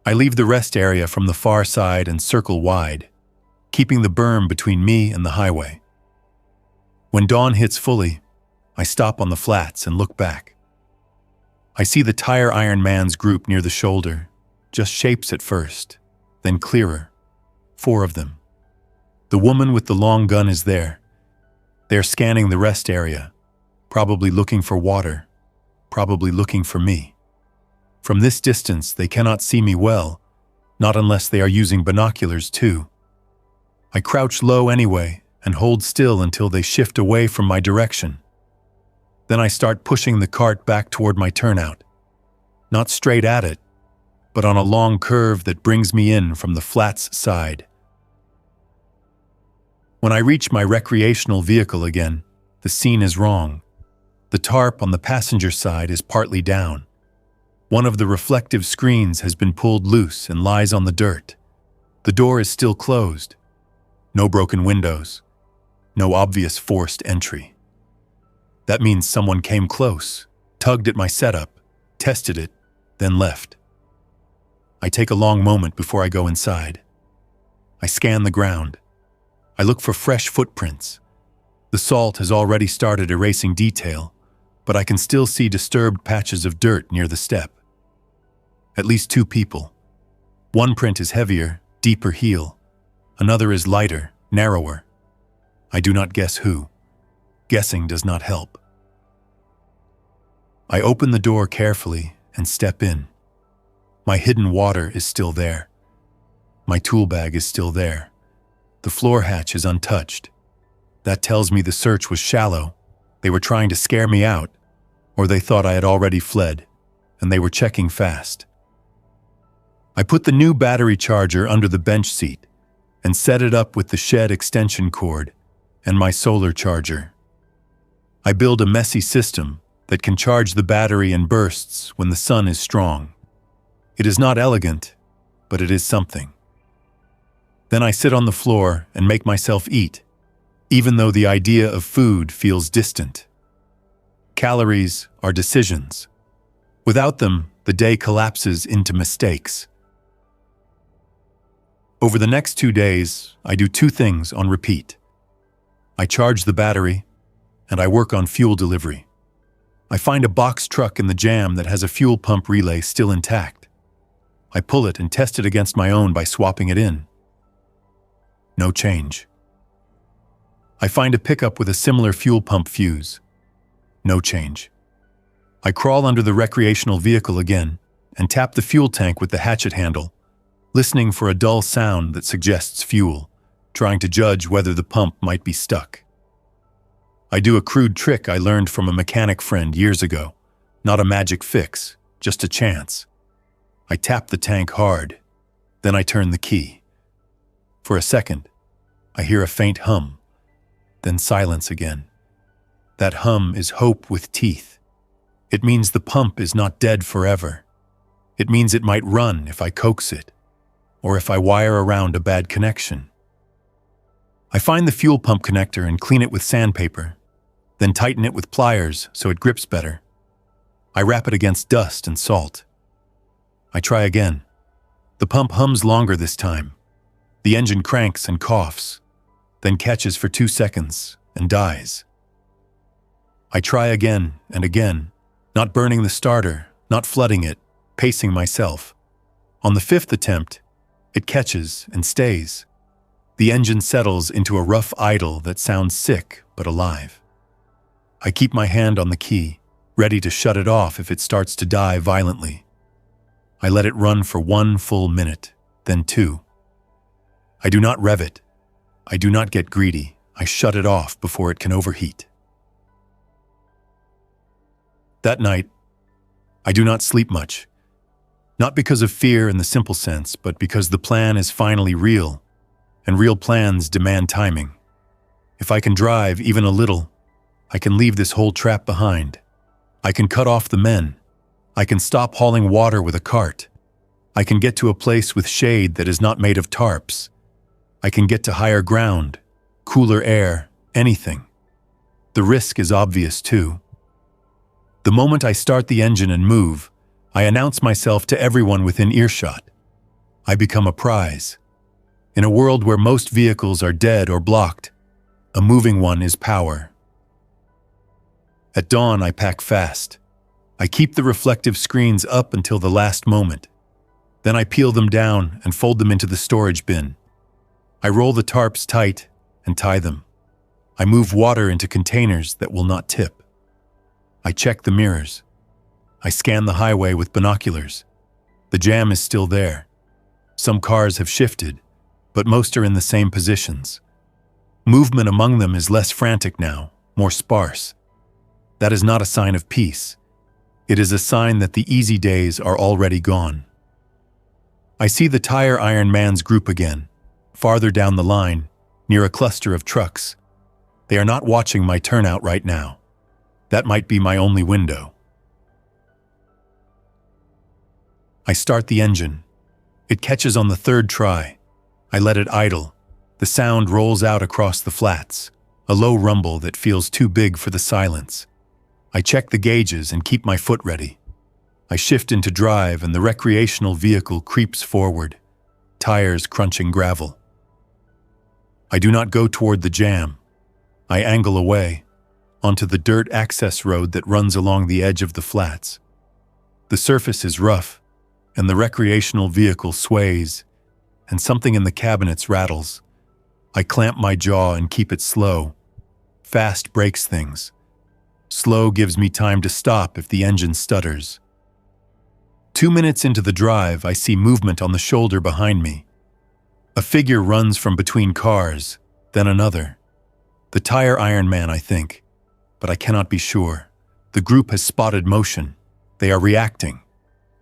I leave the rest area from the far side and circle wide. keeping the berm between me and the highway. When dawn hits fully, I stop on the flats and look back. I see the tire iron man's group near the shoulder, just shapes at first, then clearer. 4 of them. The woman with the long gun is there. They're scanning the rest area, probably looking for water, probably looking for me. From this distance, they cannot see me well, not unless they are using binoculars too. I crouch low anyway and hold still until they shift away from my direction. Then I start pushing the cart back toward my turnout. Not straight at it, but on a long curve that brings me in from the flats side. When I reach my recreational vehicle again, the scene is wrong. The tarp on the passenger side is partly down. One of the reflective screens has been pulled loose and lies on the dirt. The door is still closed. No broken windows. No obvious forced entry. That means someone came close, tugged at my setup, tested it, then left. I take a long moment before I go inside. I scan the ground. I look for fresh footprints. The salt has already started erasing detail, but I can still see disturbed patches of dirt near the step. At least 2 people. One print is heavier, deeper heel. Another is lighter, narrower. I do not guess who. Guessing does not help. I open the door carefully and step in. My hidden water is still there. My tool bag is still there. The floor hatch is untouched. That tells me the search was shallow. They were trying to scare me out, or they thought I had already fled, and they were checking fast. I put the new battery charger under the bench seat and set it up with the shed extension cord and my solar charger. I build a messy system that can charge the battery in bursts when the sun is strong. It is not elegant, but it is something. Then I sit on the floor and make myself eat, even though the idea of food feels distant. Calories are decisions. Without them, the day collapses into mistakes. Over the next 2 days, I do 2 things on repeat. I charge the battery, and I work on fuel delivery. I find a box truck in the jam that has a fuel pump relay still intact. I pull it and test it against my own by swapping it in. No change. I find a pickup with a similar fuel pump fuse. No change. I crawl under the recreational vehicle again and tap the fuel tank with the hatchet handle, listening for a dull sound that suggests fuel, trying to judge whether the pump might be stuck. I do a crude trick I learned from a mechanic friend years ago. Not a magic fix, just a chance. I tap the tank hard, then I turn the key. For a second, I hear a faint hum, then silence again. That hum is hope with teeth. It means the pump is not dead forever. It means it might run if I coax it, or if I wire around a bad connection. I find the fuel pump connector and clean it with sandpaper, then tighten it with pliers so it grips better. I wrap it against dust and salt. I try again. The pump hums longer this time. The engine cranks and coughs, then catches for 2 seconds and dies. I try again and again, not burning the starter, not flooding it, pacing myself. On the 5th attempt, it catches and stays. The engine settles into a rough idle that sounds sick but alive. I keep my hand on the key, ready to shut it off if it starts to die violently. I let it run for 1 full minute, then 2. I do not rev it. I do not get greedy. I shut it off before it can overheat. That night, I do not sleep much. Not because of fear in the simple sense, but because the plan is finally real, and real plans demand timing. If I can drive even a little, I can leave this whole trap behind. I can cut off the men. I can stop hauling water with a cart. I can get to a place with shade that is not made of tarps. I can get to higher ground, cooler air, anything. The risk is obvious too. The moment I start the engine and move, I announce myself to everyone within earshot. I become a prize. In a world where most vehicles are dead or blocked, a moving one is power. At dawn, I pack fast. I keep the reflective screens up until the last moment. Then I peel them down and fold them into the storage bin. I roll the tarps tight and tie them. I move water into containers that will not tip. I check the mirrors. I scan the highway with binoculars. The jam is still there. Some cars have shifted, but most are in the same positions. Movement among them is less frantic now, more sparse. That is not a sign of peace. It is a sign that the easy days are already gone. I see the Tire Iron Man's group again, farther down the line, near a cluster of trucks. They are not watching my turnout right now. That might be my only window. I start the engine. It catches on the third try. I let it idle. The sound rolls out across the flats, a low rumble that feels too big for the silence. I check the gauges and keep my foot ready. I shift into drive and the recreational vehicle creeps forward, tires crunching gravel. I do not go toward the jam. I angle away, onto the dirt access road that runs along the edge of the flats. The surface is rough, and the recreational vehicle sways, and something in the cabinets rattles. I clamp my jaw and keep it slow. Fast breaks things. Slow gives me time to stop if the engine stutters. 2 minutes into the drive, I see movement on the shoulder behind me. A figure runs from between cars, then another. The Tire Iron Man, I think, but I cannot be sure. The group has spotted motion. They are reacting.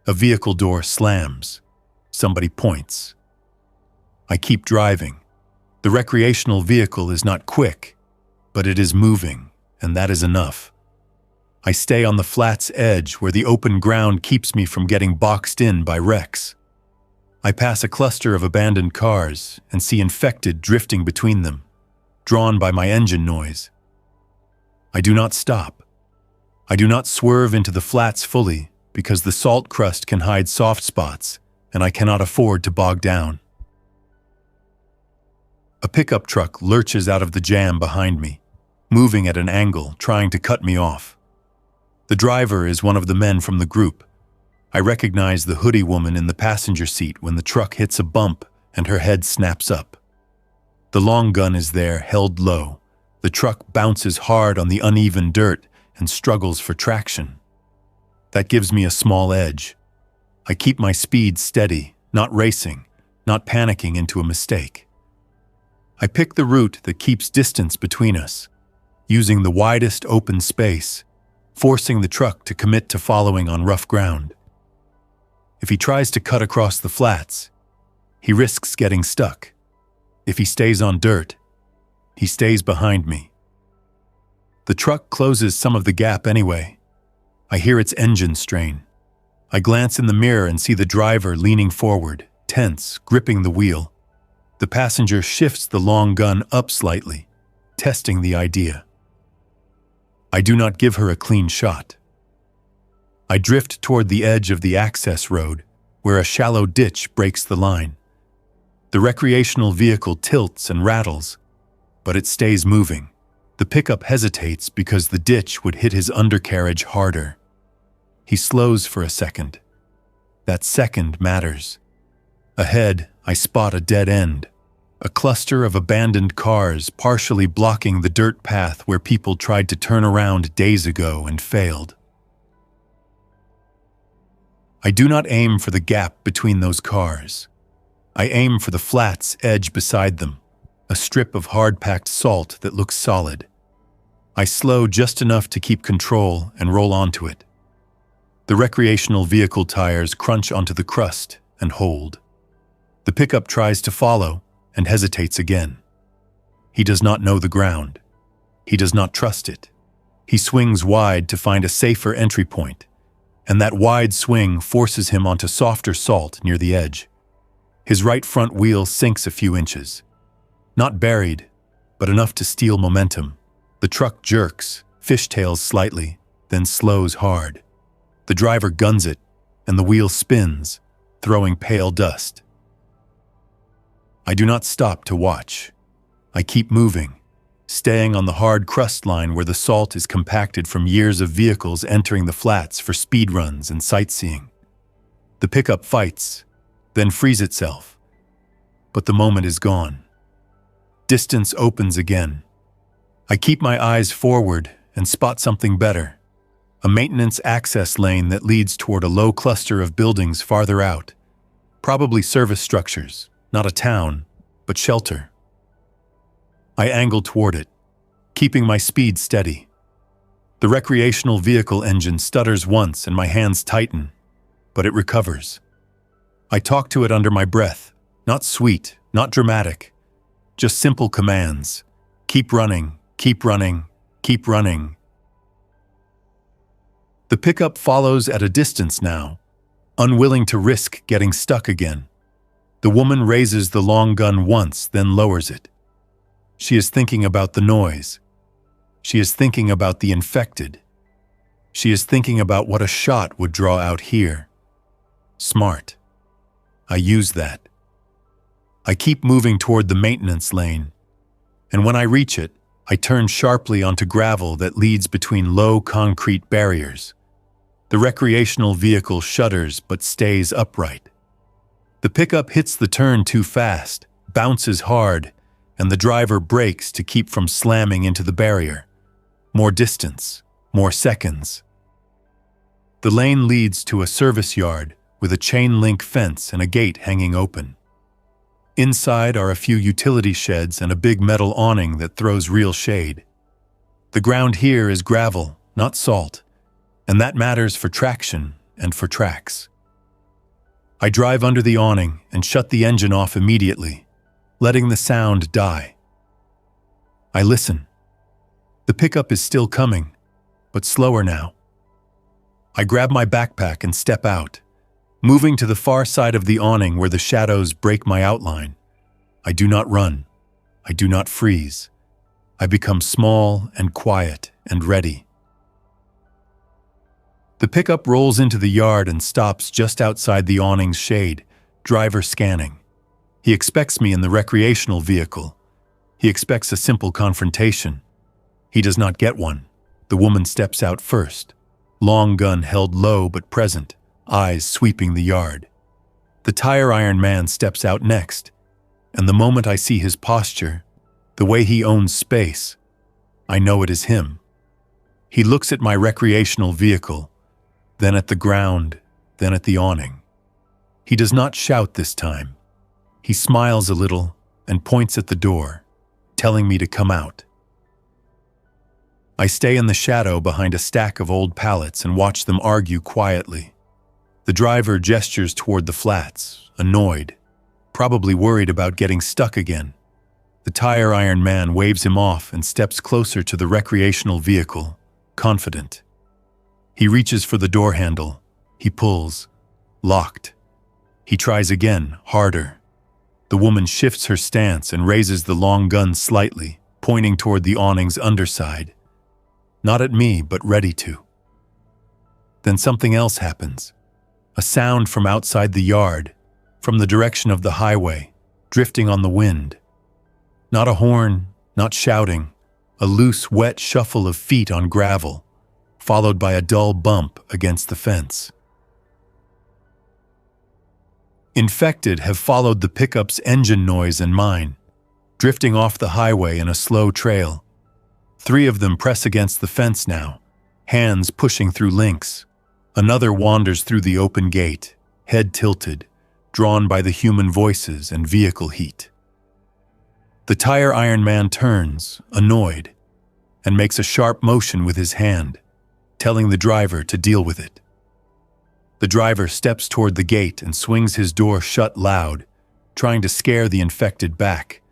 A vehicle door slams. Somebody points. I keep driving. The recreational vehicle is not quick, but it is moving, and that is enough. I stay on the flat's edge where the open ground keeps me from getting boxed in by wrecks. I pass a cluster of abandoned cars and see infected drifting between them, drawn by my engine noise. I do not stop. I do not swerve into the flats fully because the salt crust can hide soft spots and I cannot afford to bog down. A pickup truck lurches out of the jam behind me, moving at an angle, trying to cut me off. The driver is one of the men from the group. I recognize the hoodie woman in the passenger seat when the truck hits a bump and her head snaps up. The long gun is there, held low. The truck bounces hard on the uneven dirt and struggles for traction. That gives me a small edge. I keep my speed steady, not racing, not panicking into a mistake. I pick the route that keeps distance between us, using the widest open space, forcing the truck to commit to following on rough ground. If he tries to cut across the flats, he risks getting stuck. If he stays on dirt, he stays behind me. The truck closes some of the gap anyway. I hear its engine strain. I glance in the mirror and see the driver leaning forward, tense, gripping the wheel. The passenger shifts the long gun up slightly, testing the idea. I do not give her a clean shot. I drift toward the edge of the access road, where a shallow ditch breaks the line. The recreational vehicle tilts and rattles, but it stays moving. The pickup hesitates because the ditch would hit his undercarriage harder. He slows for a second. That second matters. Ahead, I spot a dead end. A cluster of abandoned cars partially blocking the dirt path where people tried to turn around days ago and failed. I do not aim for the gap between those cars. I aim for the flat's edge beside them, a strip of hard-packed salt that looks solid. I slow just enough to keep control and roll onto it. The recreational vehicle tires crunch onto the crust and hold. The pickup tries to follow and hesitates again. He does not know the ground. He does not trust it. He swings wide to find a safer entry point, and that wide swing forces him onto softer salt near the edge. His right front wheel sinks a few inches. Not buried, but enough to steal momentum. The truck jerks, fishtails slightly, then slows hard. The driver guns it, and the wheel spins, throwing pale dust. I do not stop to watch. I keep moving, staying on the hard crust line where the salt is compacted from years of vehicles entering the flats for speed runs and sightseeing. The pickup fights, then frees itself. But the moment is gone. Distance opens again. I keep my eyes forward and spot something better. A maintenance access lane that leads toward a low cluster of buildings farther out. Probably service structures, not a town, but shelter. I angle toward it, keeping my speed steady. The recreational vehicle engine stutters once and my hands tighten, but it recovers. I talk to it under my breath, not sweet, not dramatic, just simple commands. Keep running, keep running, keep running. The pickup follows at a distance now, unwilling to risk getting stuck again. The woman raises the long gun once, then lowers it. She is thinking about the noise. She is thinking about the infected. She is thinking about what a shot would draw out here. Smart. I use that. I keep moving toward the maintenance lane, and when I reach it, I turn sharply onto gravel that leads between low concrete barriers. The recreational vehicle shudders but stays upright. The pickup hits the turn too fast, bounces hard, and the driver brakes to keep from slamming into the barrier. More distance, more seconds. The lane leads to a service yard with a chain-link fence and a gate hanging open. Inside are a few utility sheds and a big metal awning that throws real shade. The ground here is gravel, not salt, and that matters for traction and for tracks. I drive under the awning and shut the engine off immediately, letting the sound die. I listen. The pickup is still coming, but slower now. I grab my backpack and step out, moving to the far side of the awning where the shadows break my outline. I do not run. I do not freeze. I become small and quiet and ready. The pickup rolls into the yard and stops just outside the awning's shade, driver scanning. He expects me in the recreational vehicle. He expects a simple confrontation. He does not get one. The woman steps out first, long gun held low but present, eyes sweeping the yard. The tire iron man steps out next, and the moment I see his posture, the way he owns space, I know it is him. He looks at my recreational vehicle, then at the ground, then at the awning. He does not shout this time. He smiles a little and points at the door, telling me to come out. I stay in the shadow behind a stack of old pallets and watch them argue quietly. The driver gestures toward the flats, annoyed, probably worried about getting stuck again. The tire iron man waves him off and steps closer to the recreational vehicle, confident. He reaches for the door handle. He pulls. Locked. He tries again, harder. The woman shifts her stance and raises the long gun slightly, pointing toward the awning's underside. Not at me, but ready to. Then something else happens. A sound from outside the yard, from the direction of the highway, drifting on the wind. Not a horn, not shouting, a loose, wet shuffle of feet on gravel, followed by a dull bump against the fence. Infected have followed the pickup's engine noise and mine, drifting off the highway in a slow trail. 3 of them press against the fence now, hands pushing through links. Another wanders through the open gate, head tilted, drawn by the human voices and vehicle heat. The tire iron man turns, annoyed, and makes a sharp motion with his hand, telling the driver to deal with it. The driver steps toward the gate and swings his door shut loud, trying to scare the infected back.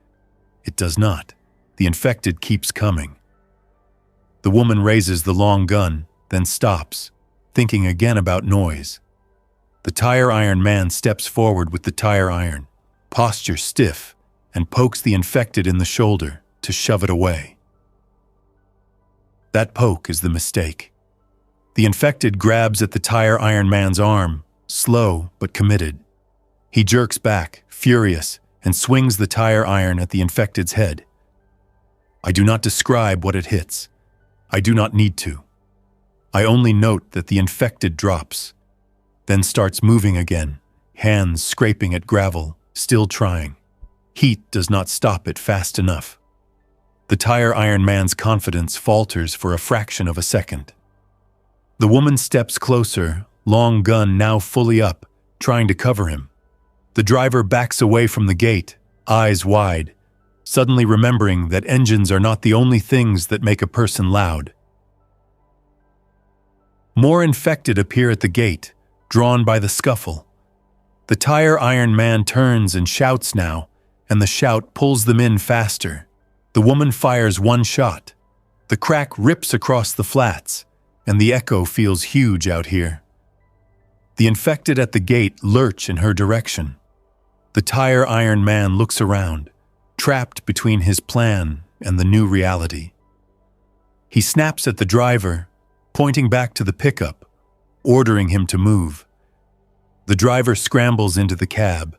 It does not. The infected keeps coming. The woman raises the long gun, then stops, thinking again about noise. The tire iron man steps forward with the tire iron, posture stiff, and pokes the infected in the shoulder to shove it away. That poke is the mistake. The infected grabs at the tire iron man's arm, slow but committed. He jerks back, furious, and swings the tire iron at the infected's head. I do not describe what it hits. I do not need to. I only note that the infected drops, then starts moving again, hands scraping at gravel, still trying. Heat does not stop it fast enough. The tire iron man's confidence falters for a fraction of a second. The woman steps closer, long gun now fully up, trying to cover him. The driver backs away from the gate, eyes wide, suddenly remembering that engines are not the only things that make a person loud. More infected appear at the gate, drawn by the scuffle. The tire iron man turns and shouts now, and the shout pulls them in faster. The woman fires one shot. The crack rips across the flats, and the echo feels huge out here. The infected at the gate lurch in her direction. The tire iron man looks around, trapped between his plan and the new reality. He snaps at the driver, pointing back to the pickup, ordering him to move. The driver scrambles into the cab.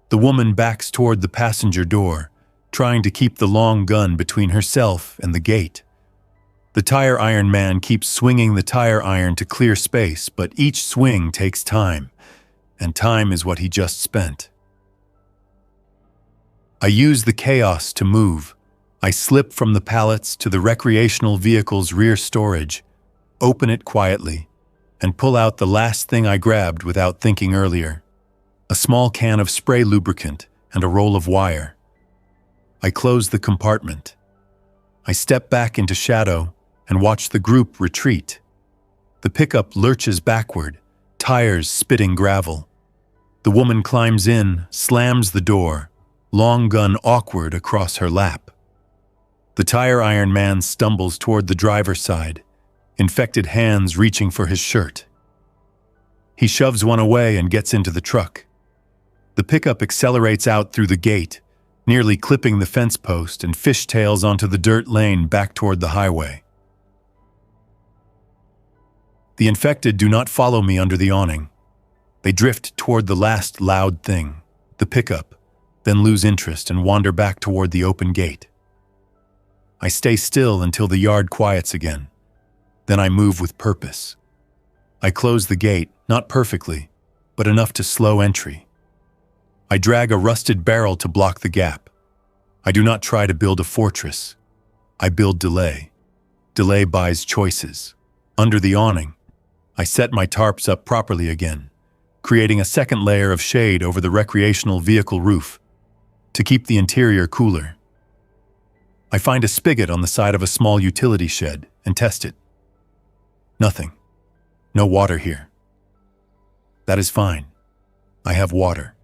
The woman backs toward the passenger door, trying to keep the long gun between herself and the gate. The tire iron man keeps swinging the tire iron to clear space, but each swing takes time, and time is what he just spent. I use the chaos to move. I slip from the pallets to the recreational vehicle's rear storage, open it quietly, and pull out the last thing I grabbed without thinking earlier: a small can of spray lubricant and a roll of wire. I close the compartment. I step back into shadow and watch the group retreat. The pickup lurches backward, tires spitting gravel. The woman climbs in, slams the door, long gun awkward across her lap. The tire iron man stumbles toward the driver's side, infected hands reaching for his shirt. He shoves one away and gets into the truck. The pickup accelerates out through the gate, nearly clipping the fence post, and fishtails onto the dirt lane back toward the highway. The infected do not follow me under the awning. They drift toward the last loud thing, the pickup, then lose interest and wander back toward the open gate. I stay still until the yard quiets again. Then I move with purpose. I close the gate, not perfectly, but enough to slow entry. I drag a rusted barrel to block the gap. I do not try to build a fortress. I build delay. Delay buys choices. Under the awning, I set my tarps up properly again, creating a second layer of shade over the recreational vehicle roof to keep the interior cooler. I find a spigot on the side of a small utility shed and test it. Nothing. No water here. That is fine. I have water.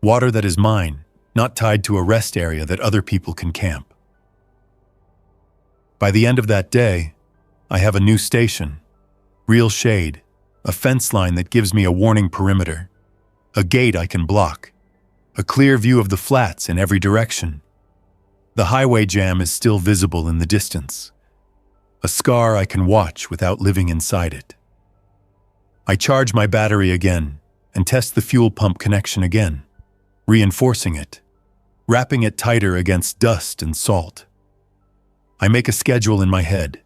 Water that is mine, not tied to a rest area that other people can camp. By the end of that day, I have a new station, real shade, a fence line that gives me a warning perimeter, a gate I can block, a clear view of the flats in every direction. The highway jam is still visible in the distance, a scar I can watch without living inside it. I charge my battery again and test the fuel pump connection again, reinforcing it, wrapping it tighter against dust and salt. I make a schedule in my head.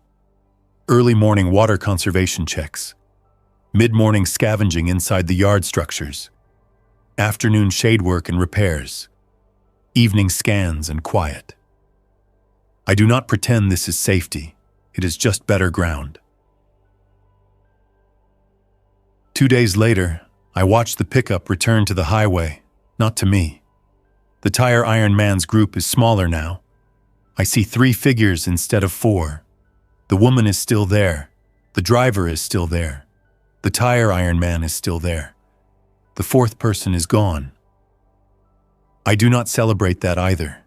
Early morning water conservation checks, mid-morning scavenging inside the yard structures, afternoon shade work and repairs, evening scans and quiet. I do not pretend this is safety. It is just better ground. 2 days later, I watch the pickup return to the highway, not to me. The tire iron man's group is smaller now. I see 3 figures instead of 4. The woman is still there. The driver is still there. The tire iron man is still there. The 4th person is gone. I do not celebrate that either.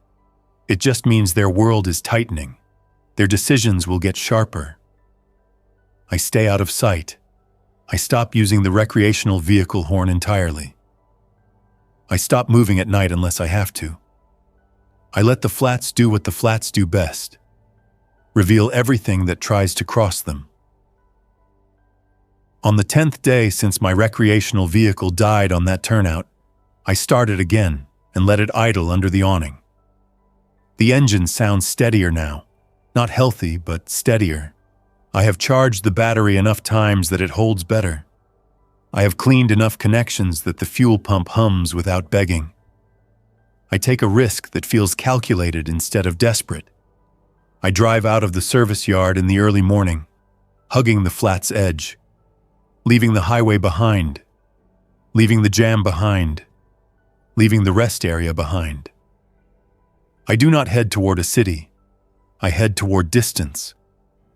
It just means their world is tightening. Their decisions will get sharper. I stay out of sight. I stop using the recreational vehicle horn entirely. I stop moving at night unless I have to. I let the flats do what the flats do best. Reveal everything that tries to cross them. On the 10th day since my recreational vehicle died on that turnout, I started again, and let it idle under the awning. The engine sounds steadier now. Not healthy, but steadier. I have charged the battery enough times that it holds better. I have cleaned enough connections that the fuel pump hums without begging. I take a risk that feels calculated instead of desperate. I drive out of the service yard in the early morning, hugging the flat's edge, leaving the highway behind, leaving the jam behind, leaving the rest area behind. I do not head toward a city. I head toward distance,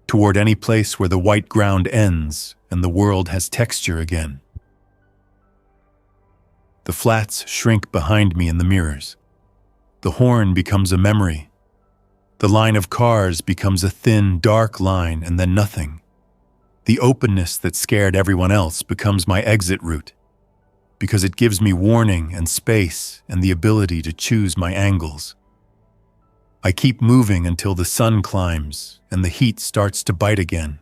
toward any place where the white ground ends and the world has texture again. The flats shrink behind me in the mirrors. The horn becomes a memory. The line of cars becomes a thin, dark line and then nothing. The openness that scared everyone else becomes my exit route, because it gives me warning and space and the ability to choose my angles. I keep moving until the sun climbs and the heat starts to bite again.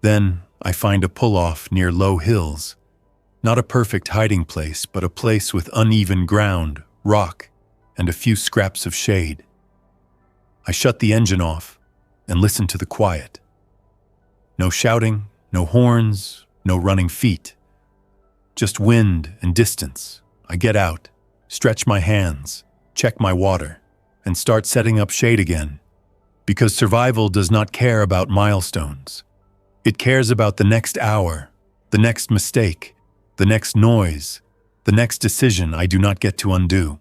Then I find a pull-off near low hills. Not a perfect hiding place, but a place with uneven ground, rock, and a few scraps of shade. I shut the engine off and listen to the quiet. No shouting, no horns, no running feet. Just wind and distance. I get out, stretch my hands, check my water, and start setting up shade again. Because survival does not care about milestones. It cares about the next hour, the next mistake, the next noise, the next decision I do not get to undo.